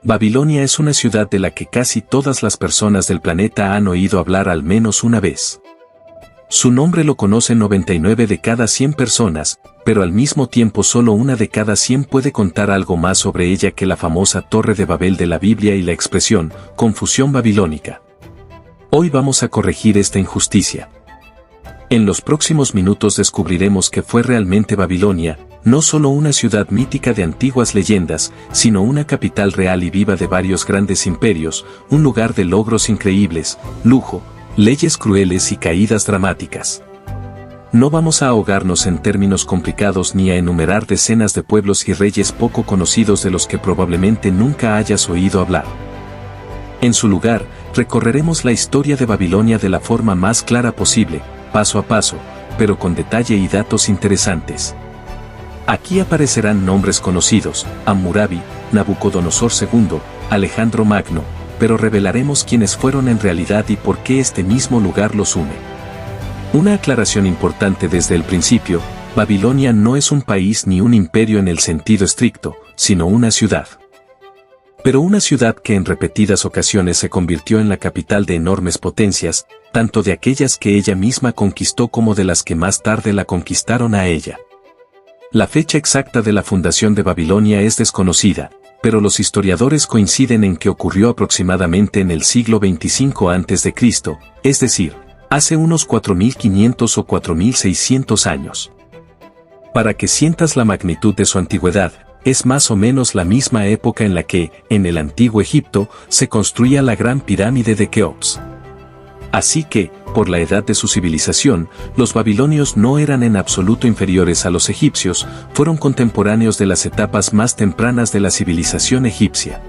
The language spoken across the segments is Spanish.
Babilonia es una ciudad de la que casi todas las personas del planeta han oído hablar al menos una vez. Su nombre lo conocen 99 de cada 100 personas, pero al mismo tiempo solo una de cada 100 puede contar algo más sobre ella que la famosa Torre de Babel de la Biblia y la expresión confusión babilónica. Hoy vamos a corregir esta injusticia. En los próximos minutos descubriremos que fue realmente Babilonia, no solo una ciudad mítica de antiguas leyendas, sino una capital real y viva de varios grandes imperios, un lugar de logros increíbles, lujo, leyes crueles y caídas dramáticas. No vamos a ahogarnos en términos complicados ni a enumerar decenas de pueblos y reyes poco conocidos de los que probablemente nunca hayas oído hablar. En su lugar, recorreremos la historia de Babilonia de la forma más clara posible, paso a paso, pero con detalle y datos interesantes. Aquí aparecerán nombres conocidos, Hammurabi, Nabucodonosor II, Alejandro Magno, pero revelaremos quiénes fueron en realidad y por qué este mismo lugar los une. Una aclaración importante desde el principio, Babilonia no es un país ni un imperio en el sentido estricto, sino una ciudad. Pero una ciudad que en repetidas ocasiones se convirtió en la capital de enormes potencias, tanto de aquellas que ella misma conquistó como de las que más tarde la conquistaron a ella. La fecha exacta de la fundación de Babilonia es desconocida, pero los historiadores coinciden en que ocurrió aproximadamente en el siglo 25 a.C., es decir, hace unos 4500 o 4600 años. Para que sientas la magnitud de su antigüedad, es más o menos la misma época en la que, en el antiguo Egipto, se construía la gran pirámide de Keops. Así que, por la edad de su civilización, los babilonios no eran en absoluto inferiores a los egipcios, fueron contemporáneos de las etapas más tempranas de la civilización egipcia.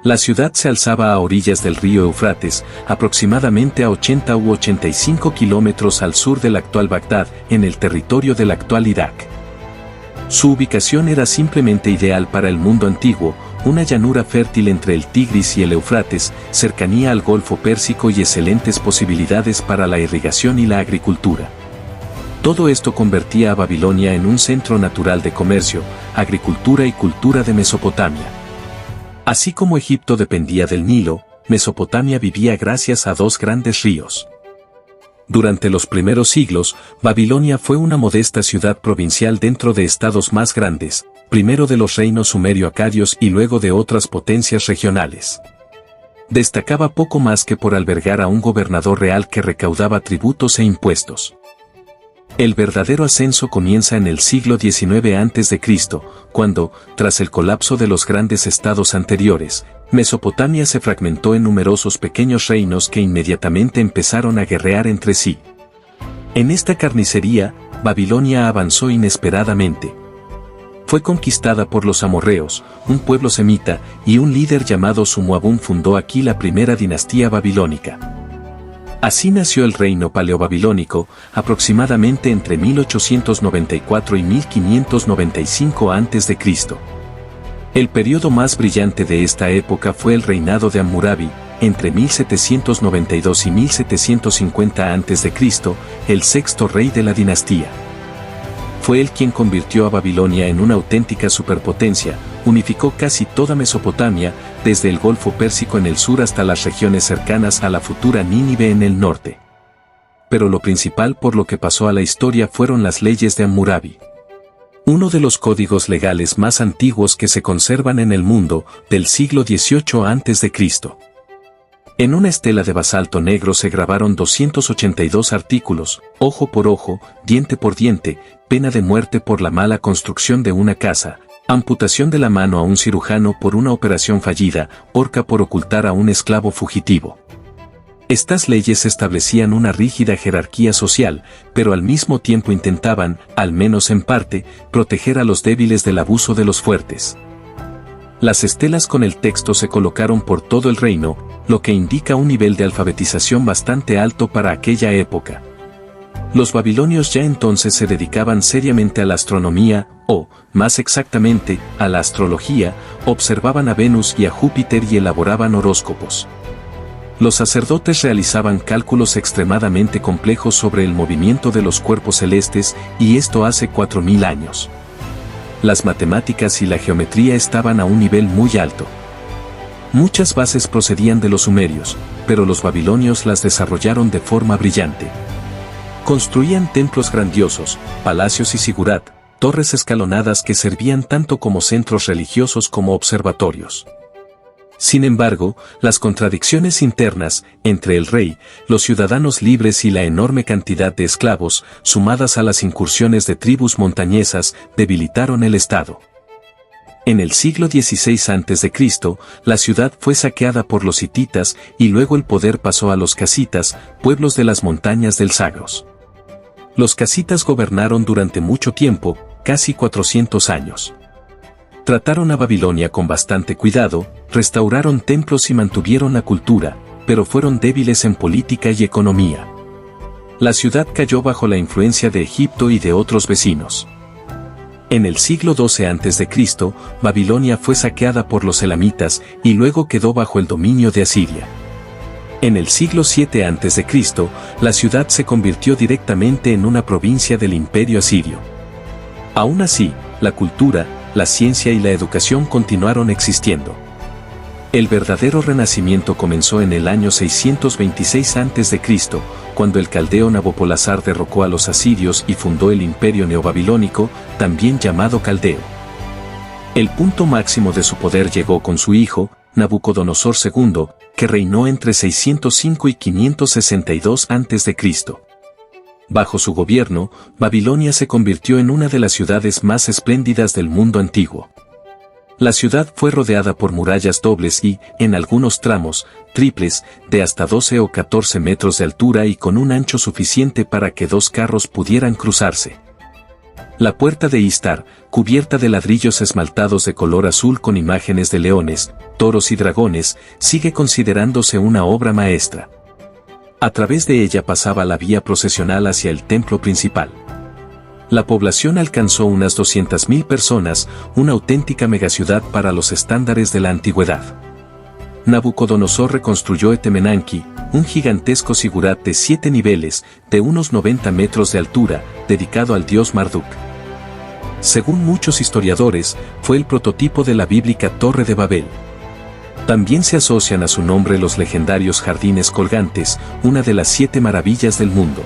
La ciudad se alzaba a orillas del río Eufrates, aproximadamente a 80 u 85 kilómetros al sur del actual Bagdad, en el territorio del actual Irak. Su ubicación era simplemente ideal para el mundo antiguo, una llanura fértil entre el Tigris y el Eufrates, cercanía al Golfo Pérsico y excelentes posibilidades para la irrigación y la agricultura. Todo esto convertía a Babilonia en un centro natural de comercio, agricultura y cultura de Mesopotamia. Así como Egipto dependía del Nilo, Mesopotamia vivía gracias a dos grandes ríos. Durante los primeros siglos, Babilonia fue una modesta ciudad provincial dentro de estados más grandes, primero de los reinos sumerio-acadios y luego de otras potencias regionales. Destacaba poco más que por albergar a un gobernador real que recaudaba tributos e impuestos. El verdadero ascenso comienza en el siglo XIX a.C., cuando, tras el colapso de los grandes estados anteriores, Mesopotamia se fragmentó en numerosos pequeños reinos que inmediatamente empezaron a guerrear entre sí. En esta carnicería, Babilonia avanzó inesperadamente. Fue conquistada por los amorreos, un pueblo semita, y un líder llamado Sumuabum fundó aquí la primera dinastía babilónica. Así nació el reino paleobabilónico, aproximadamente entre 1894 y 1595 a.C. El periodo más brillante de esta época fue el reinado de Hammurabi, entre 1792 y 1750 a.C., el sexto rey de la dinastía. Fue él quien convirtió a Babilonia en una auténtica superpotencia, unificó casi toda Mesopotamia, desde el Golfo Pérsico en el sur hasta las regiones cercanas a la futura Nínive en el norte. Pero lo principal por lo que pasó a la historia fueron las leyes de Hammurabi. Uno de los códigos legales más antiguos que se conservan en el mundo, del siglo XVIII a.C. En una estela de basalto negro se grabaron 282 artículos, ojo por ojo, diente por diente, pena de muerte por la mala construcción de una casa, amputación de la mano a un cirujano por una operación fallida, horca por ocultar a un esclavo fugitivo. Estas leyes establecían una rígida jerarquía social, pero al mismo tiempo intentaban, al menos en parte, proteger a los débiles del abuso de los fuertes. Las estelas con el texto se colocaron por todo el reino, lo que indica un nivel de alfabetización bastante alto para aquella época. Los babilonios ya entonces se dedicaban seriamente a la astronomía, o, más exactamente, a la astrología, observaban a Venus y a Júpiter y elaboraban horóscopos. Los sacerdotes realizaban cálculos extremadamente complejos sobre el movimiento de los cuerpos celestes, y esto hace 4000 años. Las matemáticas y la geometría estaban a un nivel muy alto. Muchas bases procedían de los sumerios, pero los babilonios las desarrollaron de forma brillante. Construían templos grandiosos, palacios y sigurat, torres escalonadas que servían tanto como centros religiosos como observatorios. Sin embargo, las contradicciones internas, entre el rey, los ciudadanos libres y la enorme cantidad de esclavos, sumadas a las incursiones de tribus montañesas, debilitaron el Estado. En el siglo XVI a.C., la ciudad fue saqueada por los hititas y luego el poder pasó a los casitas, pueblos de las montañas del Zagros. Los casitas gobernaron durante mucho tiempo, casi 400 años. Trataron a Babilonia con bastante cuidado, restauraron templos y mantuvieron la cultura, pero fueron débiles en política y economía. La ciudad cayó bajo la influencia de Egipto y de otros vecinos. En el siglo XII a.C., Babilonia fue saqueada por los elamitas y luego quedó bajo el dominio de Asiria. En el siglo VII a.C., la ciudad se convirtió directamente en una provincia del Imperio Asirio. Aún así, la cultura, la ciencia y la educación continuaron existiendo. El verdadero renacimiento comenzó en el año 626 a.C., cuando el caldeo Nabopolassar derrocó a los asirios y fundó el imperio neobabilónico, también llamado caldeo. El punto máximo de su poder llegó con su hijo, Nabucodonosor II, que reinó entre 605 y 562 a.C. Bajo su gobierno, Babilonia se convirtió en una de las ciudades más espléndidas del mundo antiguo. La ciudad fue rodeada por murallas dobles y, en algunos tramos, triples, de hasta 12 o 14 metros de altura y con un ancho suficiente para que 2 carros pudieran cruzarse. La puerta de Istar, cubierta de ladrillos esmaltados de color azul con imágenes de leones, toros y dragones, sigue considerándose una obra maestra. A través de ella pasaba la vía procesional hacia el templo principal. La población alcanzó unas 200.000 personas, una auténtica megaciudad para los estándares de la antigüedad. Nabucodonosor reconstruyó Etemenanki, un gigantesco sigurat de 7 niveles, de unos 90 metros de altura, dedicado al dios Marduk. Según muchos historiadores, fue el prototipo de la bíblica Torre de Babel. También se asocian a su nombre los legendarios jardines colgantes, una de las 7 maravillas del mundo.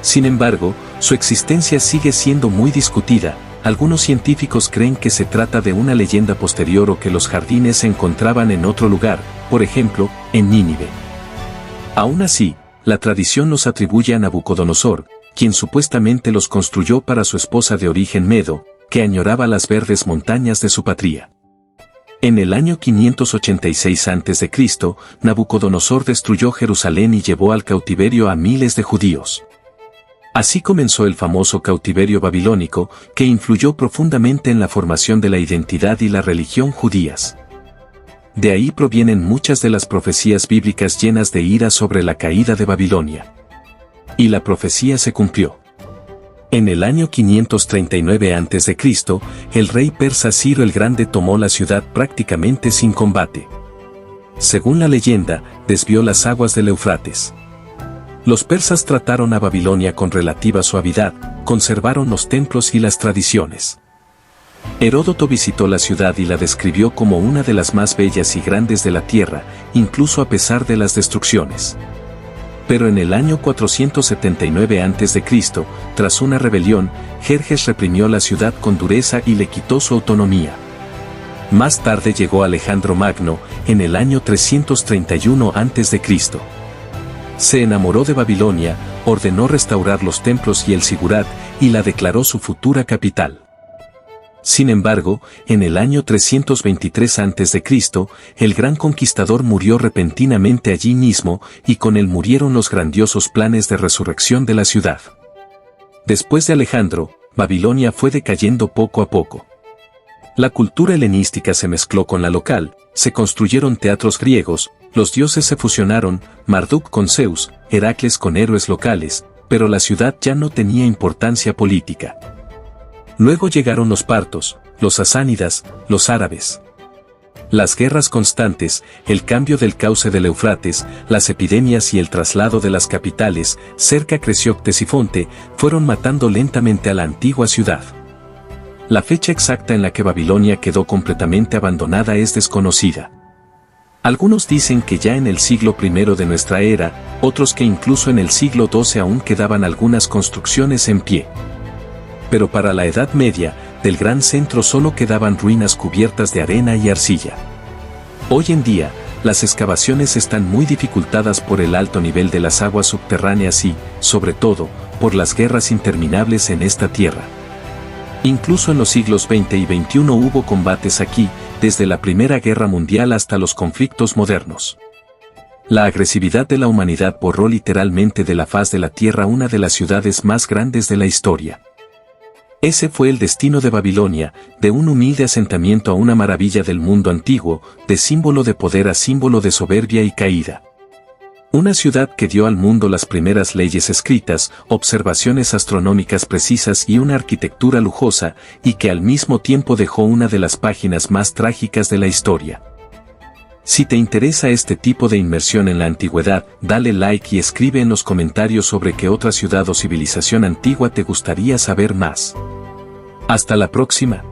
Sin embargo, su existencia sigue siendo muy discutida. Algunos científicos creen que se trata de una leyenda posterior o que los jardines se encontraban en otro lugar, por ejemplo, en Nínive. Aún así, la tradición los atribuye a Nabucodonosor, quien supuestamente los construyó para su esposa de origen medo, que añoraba las verdes montañas de su patria. En el año 586 a.C., Nabucodonosor destruyó Jerusalén y llevó al cautiverio a miles de judíos. Así comenzó el famoso cautiverio babilónico, que influyó profundamente en la formación de la identidad y la religión judías. De ahí provienen muchas de las profecías bíblicas llenas de ira sobre la caída de Babilonia. Y la profecía se cumplió. En el año 539 a.C., el rey persa Ciro el Grande tomó la ciudad prácticamente sin combate. Según la leyenda, desvió las aguas del Éufrates. Los persas trataron a Babilonia con relativa suavidad, conservaron los templos y las tradiciones. Heródoto visitó la ciudad y la describió como una de las más bellas y grandes de la tierra, incluso a pesar de las destrucciones. Pero en el año 479 a.C., tras una rebelión, Jerjes reprimió la ciudad con dureza y le quitó su autonomía. Más tarde llegó Alejandro Magno, en el año 331 a.C. Se enamoró de Babilonia, ordenó restaurar los templos y el sigurat, y la declaró su futura capital. Sin embargo, en el año 323 a.C., el gran conquistador murió repentinamente allí mismo, y con él murieron los grandiosos planes de resurrección de la ciudad. Después de Alejandro, Babilonia fue decayendo poco a poco. La cultura helenística se mezcló con la local, se construyeron teatros griegos, los dioses se fusionaron, Marduk con Zeus, Heracles con héroes locales, pero la ciudad ya no tenía importancia política. Luego llegaron los partos, los sasánidas, los árabes. Las guerras constantes, el cambio del cauce del Éufrates, las epidemias y el traslado de las capitales, cerca creció Ctesifonte, fueron matando lentamente a la antigua ciudad. La fecha exacta en la que Babilonia quedó completamente abandonada es desconocida. Algunos dicen que ya en el siglo I de nuestra era, otros que incluso en el siglo XII aún quedaban algunas construcciones en pie. Pero para la Edad Media, del gran centro solo quedaban ruinas cubiertas de arena y arcilla. Hoy en día, las excavaciones están muy dificultadas por el alto nivel de las aguas subterráneas y, sobre todo, por las guerras interminables en esta tierra. Incluso en los siglos XX y XXI hubo combates aquí, desde la Primera Guerra Mundial hasta los conflictos modernos. La agresividad de la humanidad borró literalmente de la faz de la tierra una de las ciudades más grandes de la historia. Ese fue el destino de Babilonia, de un humilde asentamiento a una maravilla del mundo antiguo, de símbolo de poder a símbolo de soberbia y caída. Una ciudad que dio al mundo las primeras leyes escritas, observaciones astronómicas precisas y una arquitectura lujosa, y que al mismo tiempo dejó una de las páginas más trágicas de la historia. Si te interesa este tipo de inmersión en la antigüedad, dale like y escribe en los comentarios sobre qué otra ciudad o civilización antigua te gustaría saber más. Hasta la próxima.